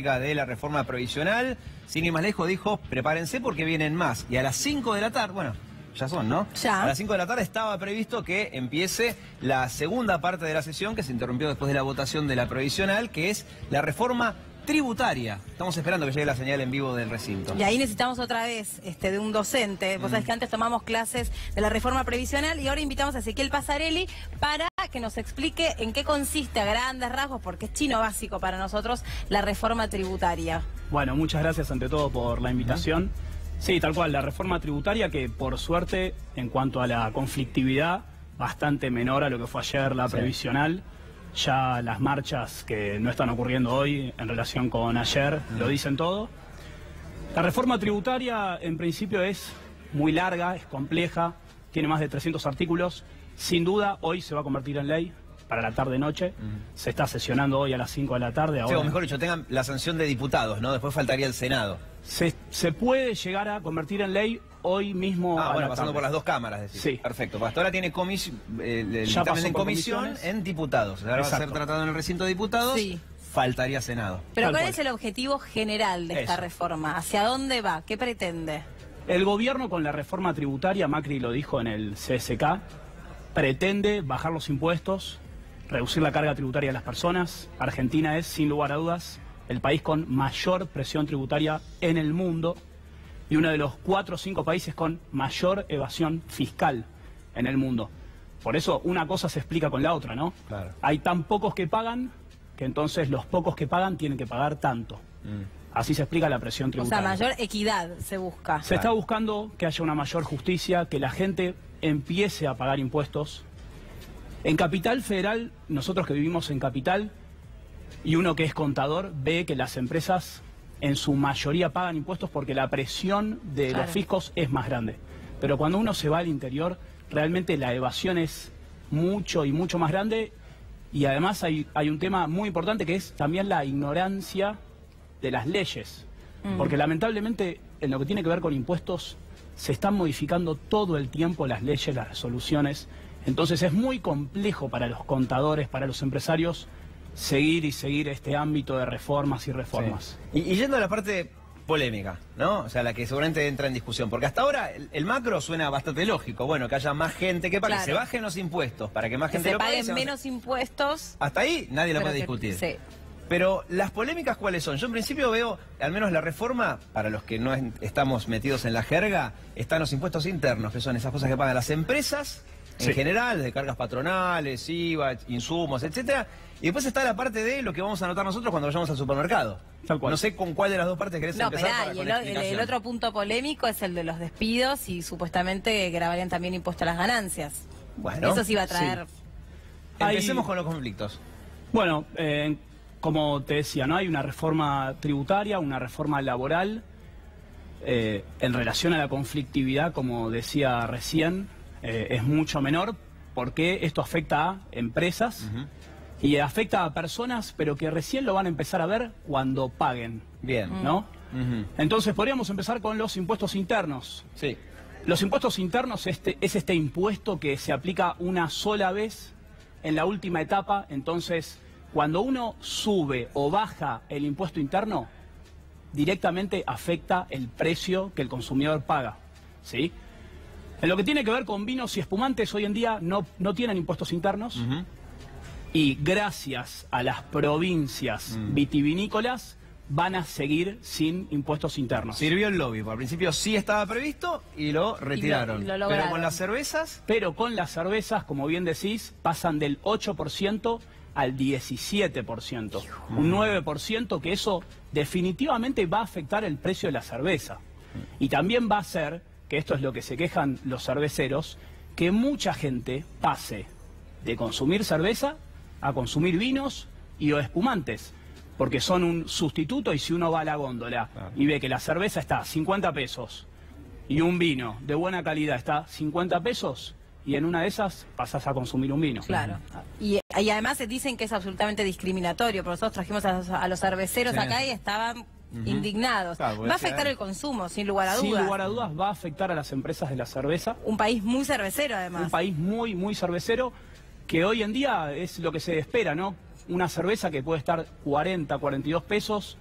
de la reforma provisional. Sin ir más lejos dijo, prepárense porque vienen más. Y a las 5 de la tarde, bueno, ya son, ¿no? Ya. A las 5 de la tarde estaba previsto que empiece la segunda parte de la sesión que se interrumpió después de la votación de la provisional, que es la reforma tributaria. Estamos esperando que llegue la señal en vivo del recinto. Y ahí necesitamos otra vez de un docente. Vos sabés que antes tomamos clases de la reforma previsional y ahora invitamos a Ezequiel Pasarelli para que nos explique en qué consiste a grandes rasgos, porque es chino básico para nosotros, la reforma tributaria. Bueno, muchas gracias ante todo por la invitación. Sí, tal cual, la reforma tributaria que por suerte, en cuanto a la conflictividad, bastante menor a lo que fue ayer la previsional. Ya las marchas que no están ocurriendo hoy en relación con ayer lo dicen todo. La reforma tributaria en principio es muy larga, es compleja, tiene más de 300 artículos. Sin duda hoy se va a convertir en ley para la tarde-noche. Se está sesionando hoy a las 5 de la tarde. Ahora, o mejor dicho, tengan la sanción de diputados, ¿no? Después faltaría el Senado. Se puede llegar a convertir en ley hoy mismo. Bueno, pasando por las dos cámaras, decir. Sí. Perfecto. Hasta ahora tiene el dictamen en comisión en diputados. Ahora va a ser tratado en el recinto de diputados. Sí. Faltaría Senado. Pero ¿cuál es el objetivo general de esta reforma? ¿Hacia dónde va? ¿Qué pretende? El gobierno con la reforma tributaria, Macri lo dijo en el CSK, pretende bajar los impuestos, reducir la carga tributaria de las personas. Argentina es, sin lugar a dudas, el país con mayor presión tributaria en el mundo y uno de los 4 o 5 países con mayor evasión fiscal en el mundo. Por eso una cosa se explica con la otra, ¿no? Claro. Hay tan pocos que pagan que entonces los pocos que pagan tienen que pagar tanto. Así se explica la presión tributaria. O sea, mayor equidad se busca. Se está buscando que haya una mayor justicia, que la gente empiece a pagar impuestos. En Capital Federal, nosotros que vivimos en Capital, y uno que es contador, ve que las empresas en su mayoría pagan impuestos porque la presión de los fiscos es más grande. Pero cuando uno se va al interior, realmente la evasión es mucho y mucho más grande. Y además hay un tema muy importante que es también la ignorancia de las leyes. Porque lamentablemente en lo que tiene que ver con impuestos se están modificando todo el tiempo las leyes, las resoluciones. Entonces es muy complejo para los contadores, para los empresarios, seguir este ámbito de reformas y reformas. Sí. Y yendo a la parte polémica, ¿no? O sea, la que seguramente entra en discusión. Porque hasta ahora el macro suena bastante lógico. Bueno, que haya más gente que pague, que se bajen los impuestos para que más gente lo pague. Se paguen menos impuestos. Hasta ahí nadie lo puede discutir. Sí. Pero las polémicas, ¿cuáles son? Yo en principio veo, al menos la reforma, para los que no estamos metidos en la jerga, están los impuestos internos, que son esas cosas que pagan las empresas en general, de cargas patronales, IVA, insumos, etcétera. Y después está la parte de lo que vamos a anotar nosotros cuando vayamos al supermercado. Tal cual. No sé con cuál de las dos partes querés empezar. Y el otro punto polémico es el de los despidos y supuestamente grabarían también impuesto a las ganancias. Bueno, eso sí va a traer... Empecemos con los conflictos. Bueno, como te decía, ¿no? Hay una reforma tributaria, una reforma laboral. En relación a la conflictividad, como decía recién, es mucho menor porque esto afecta a empresas y afecta a personas, pero que recién lo van a empezar a ver cuando paguen. Bien. ¿No? Entonces podríamos empezar con los impuestos internos. Sí. Los impuestos internos es este impuesto que se aplica una sola vez en la última etapa. Entonces, cuando uno sube o baja el impuesto interno, directamente afecta el precio que el consumidor paga, ¿sí? En lo que tiene que ver con vinos y espumantes, hoy en día no tienen impuestos internos. Y gracias a las provincias vitivinícolas van a seguir sin impuestos internos. Sirvió el lobby, al principio sí estaba previsto y lo retiraron. Pero con las cervezas... Pero con las cervezas, como bien decís, pasan del 8% al 17%. Un 9% que eso definitivamente va a afectar el precio de la cerveza. Y también va a hacer, que esto es lo que se quejan los cerveceros, que mucha gente pase de consumir cerveza a consumir vinos y o espumantes, porque son un sustituto. Y si uno va a la góndola y ve que la cerveza está a 50 pesos y un vino de buena calidad está a 50 pesos, y en una de esas pasás a consumir un vino. Claro. Y además se dicen que es absolutamente discriminatorio, porque nosotros trajimos a los cerveceros acá y estaban indignados. Claro, va a afectar el consumo, sin lugar a dudas. Sin lugar a dudas va a afectar a las empresas de la cerveza. Un país muy cervecero, además. Un país muy, muy cervecero, que hoy en día es lo que se espera, ¿no? Una cerveza que puede estar 40, 42 pesos,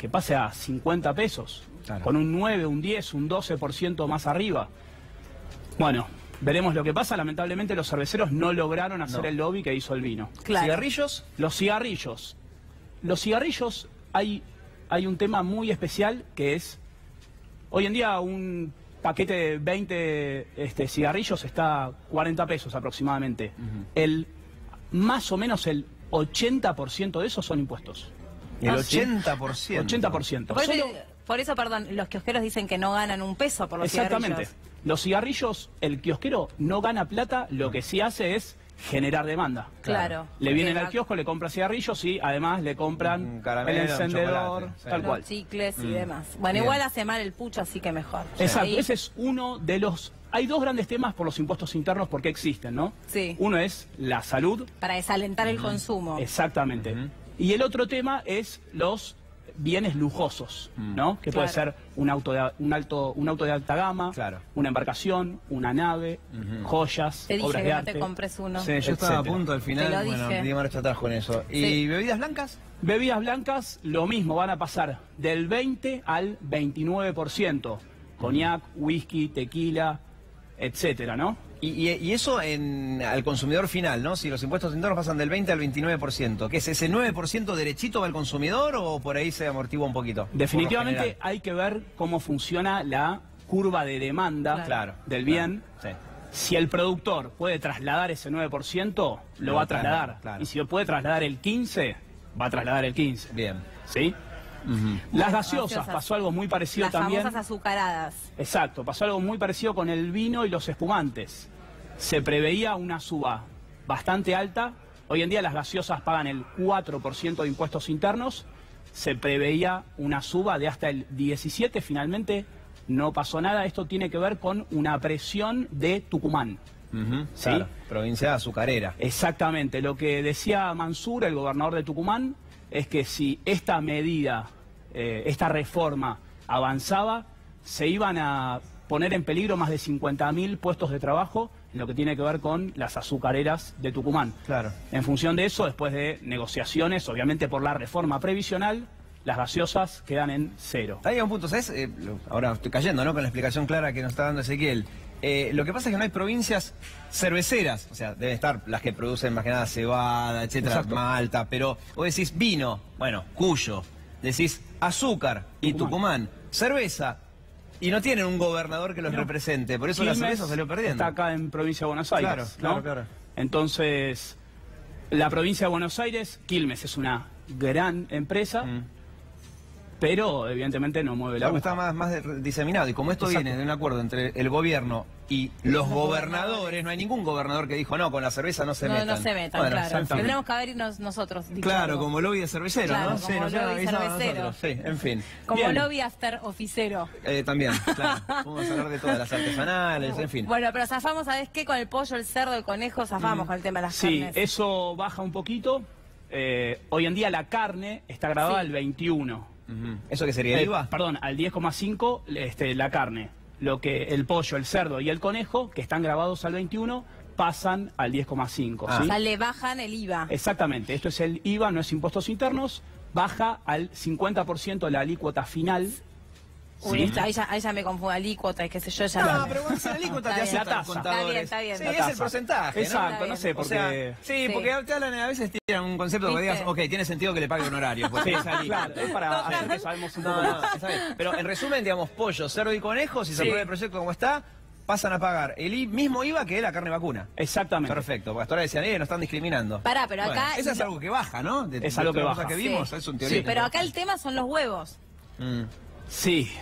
que pase a 50 pesos, Claro. con un 9, un 10, un 12% más arriba. Bueno, veremos lo que pasa. Lamentablemente los cerveceros no lograron hacer el lobby que hizo el vino. Claro. ¿Cigarrillos? Los cigarrillos. Los cigarrillos, hay un tema muy especial que es, hoy en día un paquete de 20 cigarrillos está 40 pesos aproximadamente. Más o menos el 80% de esos son impuestos. El Ah, 80%. 80%. Por eso, perdón, los kiosqueros dicen que no ganan un peso por los Exactamente. cigarrillos. Los cigarrillos, el kiosquero no gana plata, lo que sí hace es generar demanda. Claro. Le vienen Porque al kiosco, le compran cigarrillos y además le compran Un caramelo, el un encendedor, chocolate, sí. tal los cual. chicles y demás. Bueno, Bien. igual hace mal el pucho, así que mejor. Exacto, Ahí- ese es uno de los... Hay dos grandes temas por los impuestos internos porque existen, ¿no? Sí. Uno es la salud, Para desalentar el consumo. exactamente. Y el otro tema es los bienes lujosos, ¿no? Que puede Claro. ser un auto de alta gama, Claro. una embarcación, una nave, joyas, Te dije obras que de no arte. te compres uno. Sí, yo estaba a etcétera. punto al final. Te lo Bueno, dije. Diego está atrás con eso. ¿Y Sí. bebidas blancas? Bebidas blancas, lo mismo, van a pasar del 20 al 29%. Coñac, whisky, tequila, etcétera, ¿no? Y eso al consumidor final, ¿no? Si los impuestos internos pasan del 20 al 29%, ¿qué es ese 9% derechito va al consumidor o por ahí se amortigua un poquito? Definitivamente Por lo hay que ver cómo funciona la curva de demanda Claro. del bien. general? Si el productor puede trasladar ese 9%, lo va a trasladar. claro. Y si puede trasladar el 15%, va a trasladar el 15%. Sí. Bien. ¿Sí? Las gaseosas, gaseosas. pasó algo muy parecido Las también. famosas azucaradas. Exacto, pasó algo muy parecido con el vino y los espumantes. Se preveía una suba bastante alta. Hoy en día las gaseosas pagan el 4% de impuestos internos. Se preveía una suba de hasta el 17%. Finalmente no pasó nada. Esto tiene que ver con una presión de Tucumán. ¿Sí? Claro, provincia azucarera. Exactamente. Lo que decía Mansur, el gobernador de Tucumán, es que si esta medida, esta reforma avanzaba, se iban a poner en peligro más de 50.000 puestos de trabajo en lo que tiene que ver con las azucareras de Tucumán. Claro. En función de eso, después de negociaciones, obviamente por la reforma previsional, las gaseosas quedan en cero. Ahí hay un punto, ¿sabes? Ahora estoy cayendo, ¿no? Con la explicación clara que nos está dando Ezequiel. Lo que pasa es que no hay provincias cerveceras, o sea, deben estar las que producen más que nada cebada, etcétera, Exacto. malta, pero vos decís vino, bueno, Cuyo, decís azúcar y Tucumán, cerveza, y no tienen un gobernador que los represente, por eso la Quilmes cerveza salió perdiendo. está acá en provincia de Buenos Aires. Claro, claro, ¿no? claro. Entonces, la provincia de Buenos Aires, Quilmes es una gran empresa, pero evidentemente no mueve la Claro, aguja. está más diseminado, y como esto Exacto. viene de un acuerdo entre el gobierno y los gobernadores, no hay ningún gobernador que dijo, no, con la cerveza no se metan. No se metan, Bueno, claro. exactamente. Tendremos que habernos nosotros. dicho Claro, algo. como lobby de cervecero, Claro, ¿no? como nos lobby habían avisado a cervecero. nosotros. Sí, en fin. Como Bien. lobby after oficero. También, claro. Vamos a hablar de todas las artesanales, en fin. Bueno, pero zafamos, ¿sabes qué? Con el pollo, el cerdo, el conejo, zafamos con el tema de las Sí, carnes. eso baja un poquito. Hoy en día la carne está grabada Sí. al 21. Ujú. ¿Eso qué sería el IVA? Perdón, al 10,5 la carne. Lo que el pollo, el cerdo y el conejo, que están grabados al 21, pasan al 10,5. Ah. O ¿sí? sea, le bajan el IVA. Exactamente, esto es el IVA, no es impuestos internos, baja al 50% la alícuota final. Uy, ¿sí? ahí ya me confundo, alícuota y qué sé yo, ya. No, pero bueno, si la alícuota te Está aceptan bien. los contadores. Está bien, Sí, está es bien. el porcentaje, ¿no? Exacto, no sé, O porque... sea, sí, Sí. porque te hablan, a veces tiran un concepto que ¿Viste? digas, ok, tiene sentido que le pague honorario. Pues Sí, es alícuota. claro, es para hacer que sabemos un poco No, más. está bien. Pero en resumen, digamos, pollo, cerdo y conejo, si se Sí. aprueba el proyecto como está, pasan a pagar el mismo IVA que la carne vacuna. Exactamente. Perfecto, porque hasta ahora decían, no están discriminando. Pará, pero Bueno, acá- eso es algo que baja, ¿no? Es algo que todas las baja. cosas que vimos, Sí. es un teoría. Sí, pero acá el tema son los huevos. Sí,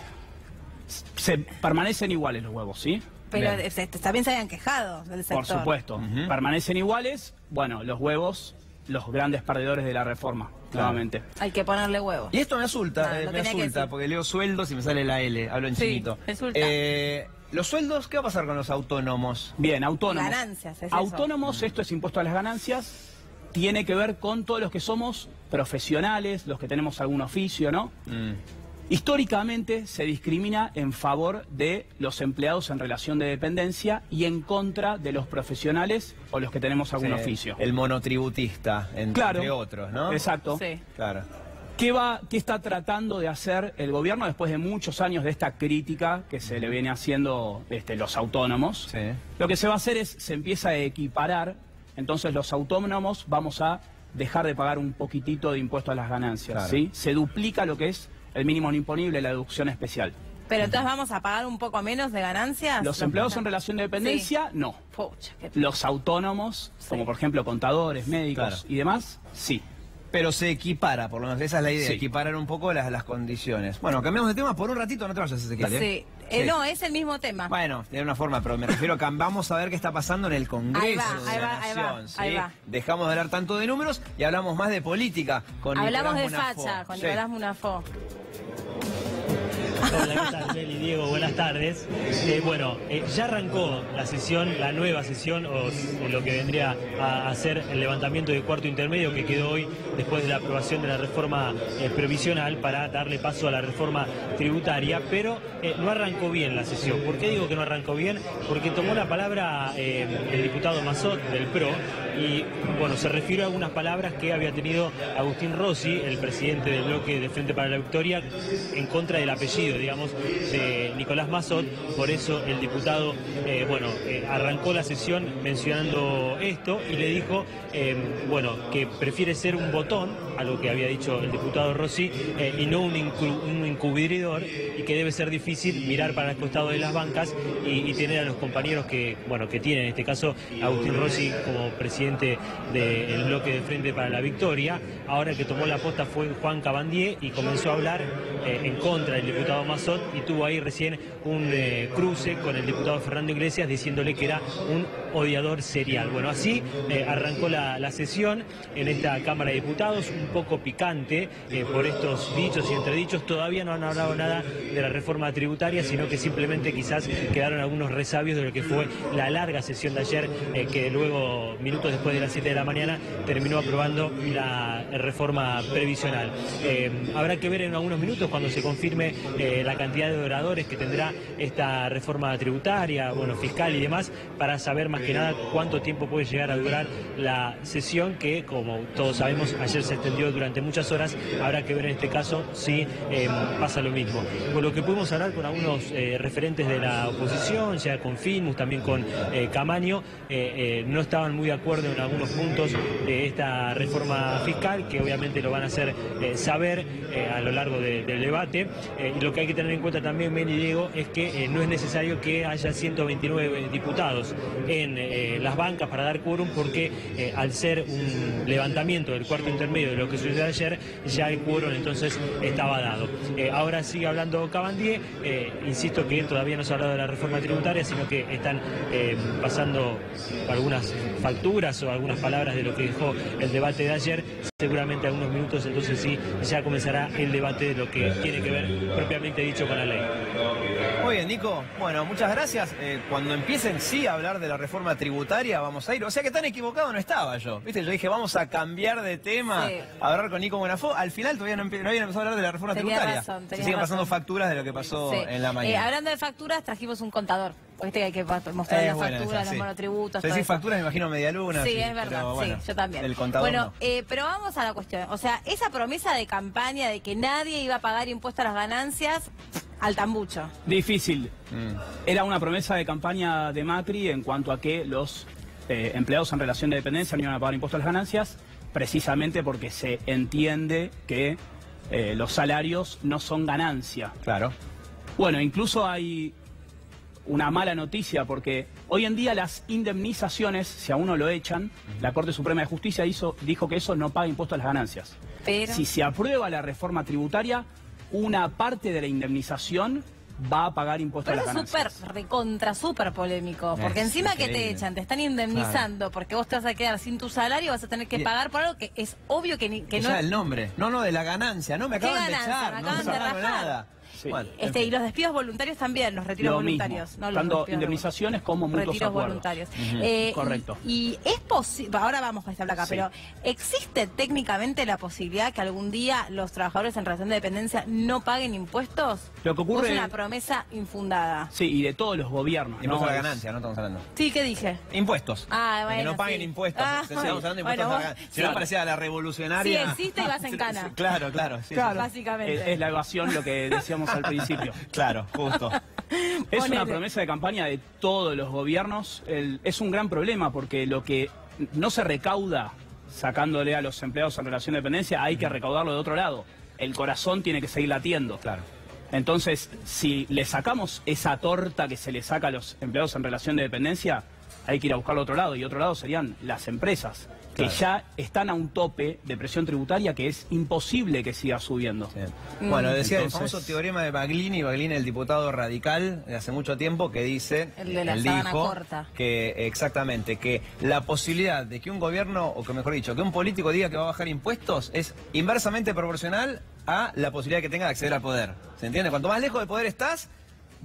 se permanecen iguales los huevos, ¿sí? Pero Bien. también se habían quejado del sector. Por supuesto, permanecen iguales. Bueno, los huevos, los grandes perdedores de la reforma, nuevamente. Hay que ponerle huevos. Y esto me asusta, Ah, lo me tenía que asusta, decir. porque leo sueldos y me sale la L, hablo en Sí, chinito. resulta. Los sueldos, ¿qué va a pasar con los autónomos? Bien, autónomos. Ganancias, es eso. Autónomos, esto es impuesto a las ganancias, tiene que ver con todos los que somos profesionales, los que tenemos algún oficio, ¿no? Históricamente se discrimina en favor de los empleados en relación de dependencia y en contra de los profesionales o los que tenemos algún oficio. El monotributista, entre Claro. otros, ¿no? Exacto. Sí. Claro. ¿Qué está tratando de hacer el gobierno después de muchos años de esta crítica que se le viene haciendo los autónomos? Sí. Lo que se va a hacer es, se empieza a equiparar, entonces los autónomos vamos a dejar de pagar un poquitito de impuesto a las ganancias, claro. ¿sí? Se duplica lo que es el mínimo no imponible, la deducción especial. Pero entonces vamos a pagar un poco menos de ganancias. Los empleados en relación de dependencia, sí. no. Pucha, qué... Los autónomos, sí. como por ejemplo contadores, médicos Claro. y demás, sí. Pero se equipara, por lo menos esa es la idea, Sí. equiparar un poco las condiciones. Bueno, cambiamos de tema por un ratito, no te vayas, Ezequiel, ¿eh? Sí. No, es el mismo tema. Bueno, de una forma, pero me refiero a vamos a ver qué está pasando en el Congreso Ahí va, de ahí la va, ahí va, Nación, ¿sí? ahí va. Dejamos de hablar tanto de números y hablamos más de política con Hablamos de Nicolás Bonafó. facha con Sí. Nicolás Bonafó. Hola, ¿qué tal, Meli, Diego? Buenas tardes. Ya arrancó la sesión, la nueva sesión, o lo que vendría a ser el levantamiento del cuarto intermedio que quedó hoy después de la aprobación de la reforma previsional para darle paso a la reforma tributaria, pero no arrancó bien la sesión. ¿Por qué digo que no arrancó bien? Porque tomó la palabra el diputado Massot del PRO y, bueno, se refirió a algunas palabras que había tenido Agustín Rossi, el presidente del bloque de Frente para la Victoria, en contra del apellido, digamos, de Nicolás Massot. Por eso el diputado, arrancó la sesión mencionando esto y le dijo, que prefiere ser un botón, a lo que había dicho el diputado Rossi, y no un encubridor, y que debe ser difícil mirar para el costado de las bancas y tener a los compañeros que tiene, en este caso, Agustín Rossi como presidente del bloque de Frente para la Victoria. Ahora el que tomó la posta fue Juan Cabandier y comenzó a hablar en contra del diputado Massot y tuvo ahí recién un cruce con el diputado Fernando Iglesias diciéndole que era un odiador serial. Bueno, así arrancó la sesión en esta Cámara de Diputados, un poco picante por estos dichos y entredichos. Todavía no han hablado nada de la reforma tributaria, sino que simplemente quizás quedaron algunos resabios de lo que fue la larga sesión de ayer, que luego, minutos después de las 7 de la mañana, terminó aprobando la reforma previsional. Habrá que ver en algunos minutos, cuando se confirme la cantidad de oradores que tendrá esta reforma tributaria, fiscal y demás, para saber más que nada cuánto tiempo puede llegar a durar la sesión, que, como todos sabemos, ayer se extendió durante muchas horas. Habrá que ver en este caso si pasa lo mismo. Por lo que pudimos hablar con algunos referentes de la oposición, ya con Finmus, también con Camaño, no estaban muy de acuerdo en algunos puntos de esta reforma fiscal, que obviamente lo van a hacer saber a lo largo del debate. Y lo que hay que tener en cuenta también, Meli y Diego, es que no es necesario que haya 129 diputados en las bancas para dar quórum, porque al ser un levantamiento del cuarto intermedio de lo que sucedió ayer, ya el quórum entonces estaba dado. Ahora sigue hablando Cabandier, insisto que todavía no se ha hablado de la reforma tributaria, sino que están pasando algunas facturas o algunas palabras de lo que dejó el debate de ayer. Seguramente algunos minutos, entonces sí, ya comenzará el debate de lo que tiene que ver propiamente dicho con la ley. Muy bien, Nico. Bueno, muchas gracias. Cuando empiecen sí a hablar de la reforma tributaria, vamos a ir. O sea que tan equivocado no estaba yo. ¿Viste? Yo dije, vamos a cambiar de tema, Sí. a hablar con Nico Bonafó. Al final todavía no habían empezado a hablar de la reforma Tenía tributaria. razón, Se tenía siguen razón. pasando facturas de lo que pasó Sí. en la mañana. Hablando de facturas, trajimos un contador. Viste que hay que mostrar las buena facturas, esa, sí. los monotributos. Si todo decís eso. facturas, me imagino medialunas. Sí, es verdad, pero bueno, sí, yo también. El contador bueno, no. pero vamos a la cuestión. O sea, esa promesa de campaña de que nadie iba a pagar impuesto a las ganancias, al tambucho. Difícil. Mm. Era una promesa de campaña de Macri en cuanto a que los empleados en relación de dependencia no iban a pagar impuestos a las ganancias, precisamente porque se entiende que los salarios no son ganancia. Claro. Bueno, incluso hay una mala noticia, porque hoy en día las indemnizaciones, si a uno lo echan, la Corte Suprema de Justicia dijo que eso no paga impuestos a las ganancias. Pero... Si se aprueba la reforma tributaria, una parte de la indemnización va a pagar impuestos Pero a las eso es súper, ganancias. recontra, súper polémico. Porque Es encima que increíble. te echan, te están indemnizando, porque vos te vas a quedar sin tu salario, vas a tener que Bien. pagar por algo que es obvio que O no sea, es... el nombre. No, de la ganancia. No, me ¿Qué acaban de ganancia? echar. Me No acaban me de pagaron rajar. nada. Sí. Bueno, Y los despidos voluntarios también, los retiros Lo voluntarios. mismo, No los tanto despidos indemnizaciones como mutuos retiros acuerdos. voluntarios. Correcto. Y es posible, ahora vamos con esta placa, Sí. pero ¿existe técnicamente la posibilidad que algún día los trabajadores en relación de dependencia no paguen impuestos? Lo que ¿O ocurre... es una promesa infundada? Sí, y de todos los gobiernos. Impuesto a la Es- ganancia, ¿no? Estamos hablando. Sí, ¿qué dije? Impuestos. Ah, De bueno, que no paguen sí. impuestos. Ah, Estamos hablando de impuestos bueno, a la vos- ganancia. Si no parecía la revolucionaria. Sí, existe y vas en cana. Claro, claro. Sí, Claro, Básicamente. es la evasión, lo que decíamos al principio. Claro, justo. Es Ponele. una promesa de campaña de todos los gobiernos. Es un gran problema porque lo que no se recauda sacándole a los empleados en relación de dependencia, hay que recaudarlo de otro lado. El corazón tiene que seguir latiendo. Claro. Entonces, si le sacamos esa torta que se le saca a los empleados en relación de dependencia, hay que ir a buscarlo a otro lado. Y otro lado serían las empresas, que Claro. ya están a un tope de presión tributaria que es imposible que siga subiendo. Sí. Bueno, decía Entonces- el famoso teorema de Baglini, el diputado radical de hace mucho tiempo, que dice, El de la él sábana dijo corta. que exactamente, que la posibilidad de que un gobierno, o que mejor dicho, que un político diga que va a bajar impuestos es inversamente proporcional a la posibilidad que tenga de acceder al poder. ¿Se entiende? Cuanto más lejos del poder estás,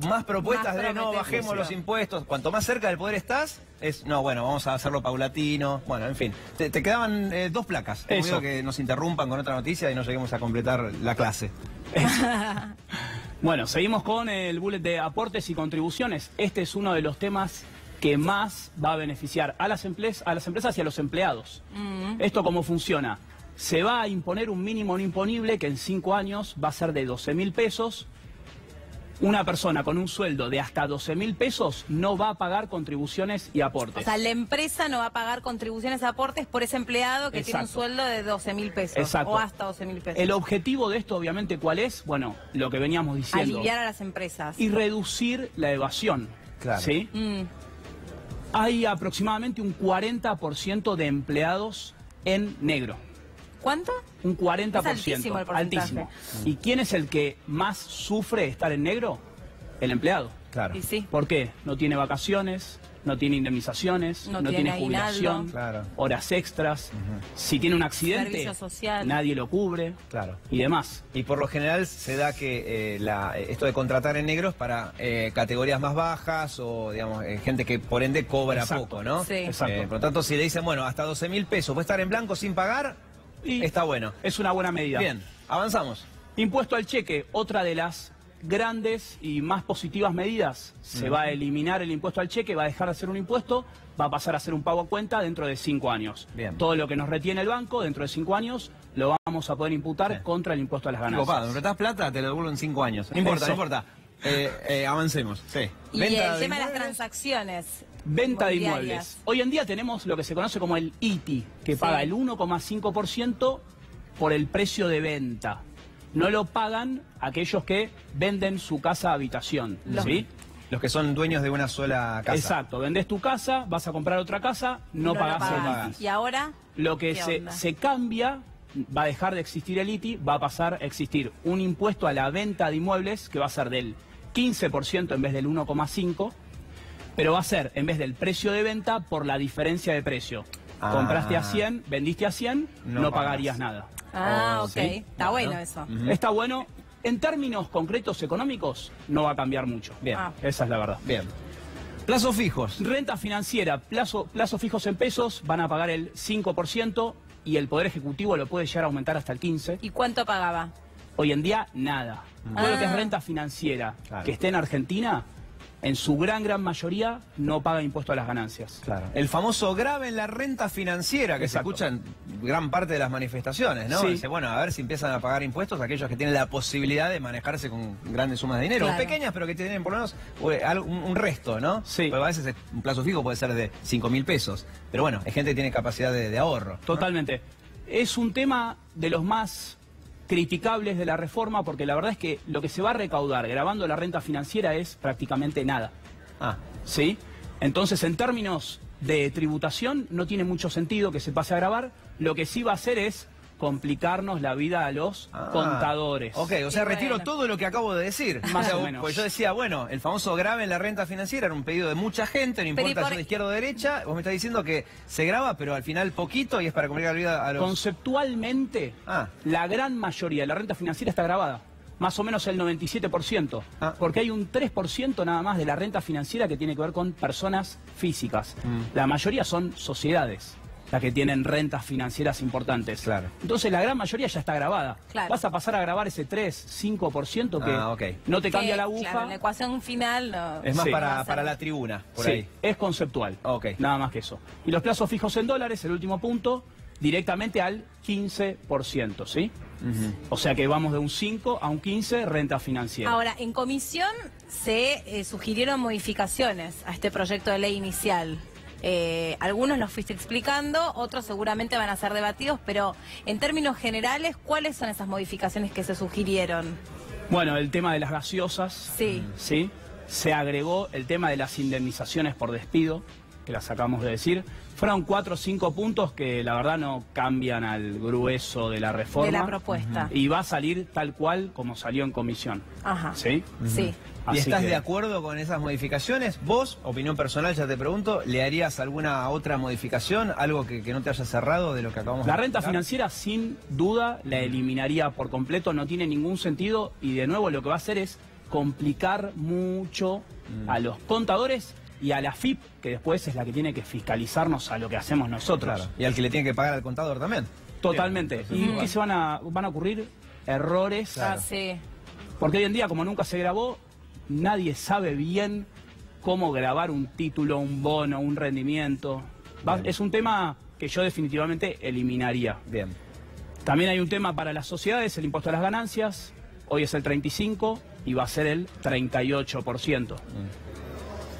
más propuestas Más de no prometemos. bajemos los impuestos. Cuanto más cerca del poder estás, es no, bueno, vamos a hacerlo paulatino. Bueno, en fin. Te quedaban dos placas. Tengo Eso. miedo que nos interrumpan con otra noticia y no lleguemos a completar la clase. Bueno, seguimos con el bullet de aportes y contribuciones. Este es uno de los temas que más va a beneficiar a las empresas y a los empleados. ¿Esto cómo funciona? Se va a imponer un mínimo no imponible que en 5 años va a ser de 12.000 pesos. Una persona con un sueldo de hasta 12.000 pesos no va a pagar contribuciones y aportes. O sea, la empresa no va a pagar contribuciones a aportes por ese empleado que tiene un Exacto. sueldo de 12.000 pesos. Exacto. O hasta 12.000 pesos. El objetivo de esto, obviamente, ¿cuál es? Bueno, lo que veníamos diciendo. Aliviar a las empresas. Y reducir la evasión. Claro. ¿Sí? Hay aproximadamente un 40% de empleados en negro. ¿Cuánto? Un 40%. Es altísimo el porcentaje. Altísimo. ¿Y quién es el que más sufre estar en negro? El empleado. Claro. Y sí. ¿Por qué? No tiene vacaciones, no tiene indemnizaciones, No no tiene tiene jubilación, aguinaldo. Claro. horas extras. Si tiene un accidente, Servicio social. nadie lo cubre Claro. y demás. Y por lo general se da que esto de contratar en negros para categorías más bajas o, digamos, gente que por ende cobra Exacto. poco, ¿no? Sí. Exacto. Por lo tanto, si le dicen, bueno, hasta 12.000 pesos, puede estar en blanco sin pagar, Y está bueno. es una buena medida. Bien, avanzamos. Impuesto al cheque, otra de las grandes y más positivas medidas. Se va a eliminar el impuesto al cheque, va a dejar de ser un impuesto, va a pasar a ser un pago a cuenta dentro de 5 años. Bien. Todo lo que nos retiene el banco dentro de 5 años lo vamos a poder imputar Sí. contra el impuesto a las ganancias. Copado, me prestás plata, te lo devuelvo en 5 años. No importa, Eso. no importa. Avancemos. Sí. Y Venta el de tema de las inmuebles. transacciones. Venta de inmobiliarias. inmuebles. Hoy en día tenemos lo que se conoce como el ITI, que Sí. paga el 1,5% por el precio de venta. No lo pagan aquellos que venden su casa habitación. ¿Sí? Los que son dueños de una sola casa. Exacto, vendés tu casa, vas a comprar otra casa, no lo pagás el pagás. ITI. Y ahora, Lo que ¿qué se, onda? se cambia, va a dejar de existir el ITI, va a pasar a existir un impuesto a la venta de inmuebles que va a ser del 15% en vez del 1,5%, pero va a ser en vez del precio de venta por la diferencia de precio. Ah. Compraste a 100, vendiste a 100, No no pagás. pagarías nada. Ah, Oh, ok. sí. Está bueno Bueno. eso. Está bueno. En términos concretos económicos, no va a cambiar mucho. Bien. Ah. Esa es la verdad. Bien. Plazos fijos. Renta financiera, plazos fijos en pesos, van a pagar el 5% y el Poder Ejecutivo lo puede llegar a aumentar hasta el 15%. ¿Y cuánto pagaba? Hoy en día, nada. Todo lo que es renta financiera Claro. que esté en Argentina, en su gran mayoría, no paga impuesto a las ganancias. Claro. El famoso grave en la renta financiera que Exacto. se escucha en gran parte de las manifestaciones, ¿no? Sí. Dice, bueno, a ver si empiezan a pagar impuestos aquellos que tienen la posibilidad de manejarse con grandes sumas de dinero, Claro. o pequeñas, pero que tienen por lo menos un resto, ¿no? Sí. Porque a veces un plazo fijo puede ser de 5.000 pesos, pero bueno, hay gente que tiene capacidad de ahorro, ¿no? Totalmente. Es un tema de los más criticables de la reforma porque la verdad es que lo que se va a recaudar grabando la renta financiera es prácticamente nada. Ah, ¿Sí? Entonces, en términos de tributación, no tiene mucho sentido que se pase a grabar. Lo que sí va a hacer es complicarnos la vida a los contadores. Ok, o sea, Y retiro bueno. todo lo que acabo de decir. Más O sea, o menos. Pues yo decía, bueno, el famoso grave en la renta financiera era un pedido de mucha gente, no Pero importa y por- si de izquierda o derecha. Vos me estás diciendo que se graba, pero al final poquito y es para complicar la vida a los... Conceptualmente, Ah. la gran mayoría de la renta financiera está grabada. más o menos el 97%, porque hay un 3% nada más de la renta financiera que tiene que ver con personas físicas. La mayoría son sociedades las que tienen rentas financieras importantes. Claro. Entonces la gran mayoría ya está grabada. Claro. Vas a pasar a grabar ese 3-5% que no te cambia la aguja. Claro, la ecuación final no. Es más Sí. para la tribuna, por Sí, ahí. es conceptual. Nada más que eso. Y los plazos fijos en dólares, el último punto, directamente al 15%, ¿sí? O sea que vamos de un 5 a un 15 renta financiera. Ahora, en comisión se sugirieron modificaciones a este proyecto de ley inicial. Algunos los fuiste explicando, otros seguramente van a ser debatidos, pero en términos generales, ¿cuáles son esas modificaciones que se sugirieron? Bueno, el tema de las gaseosas. Sí. ¿Sí? Se agregó el tema de las indemnizaciones por despido, que las acabamos de decir. Fueron 4 o 5 puntos que la verdad no cambian al grueso de la reforma. De la propuesta. Y va a salir tal cual como salió en comisión. Ajá. ¿Sí? Sí. ¿Y Así estás que- de acuerdo con esas modificaciones? Vos, opinión personal, ya te pregunto, ¿le harías alguna otra modificación? ¿Algo que no te haya cerrado de lo que acabamos de La renta explicar? financiera, sin duda, la eliminaría por completo, no tiene ningún sentido y de nuevo lo que va a hacer es complicar mucho a los contadores y a la FIP, que después es la que tiene que fiscalizarnos a lo que hacemos nosotros. Claro. Y al que le tiene que pagar al contador también. Totalmente. Bien, ¿Y qué se van a ocurrir? Errores. Ah, sí. Porque hoy en día, como nunca se grabó, nadie sabe bien cómo grabar un título, un bono, un rendimiento. Es un tema que yo definitivamente eliminaría. Bien. También hay un tema para las sociedades, el impuesto a las ganancias. Hoy es el 35% y va a ser el 38%.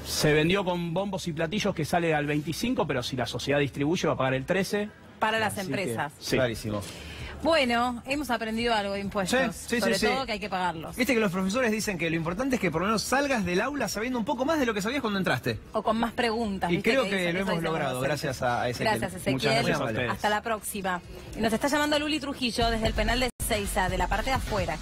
Se vendió con bombos y platillos que sale al 25%, pero si la sociedad distribuye va a pagar el 13%. Para las Así empresas. que, sí. Clarísimo. Bueno, hemos aprendido algo de impuestos. Sí, sobre sí. todo que hay que pagarlos. Viste que los profesores dicen que lo importante es que por lo menos salgas del aula sabiendo un poco más de lo que sabías cuando entraste. O con más preguntas. Y ¿viste? creo que dicen, lo eso hemos dicen logrado los docentes. gracias a Ezequiel. Gracias, Ezequiel. Muchas gracias a ustedes. Hasta la próxima. Nos está llamando Luli Trujillo desde el penal de Seiza, de la parte de afuera.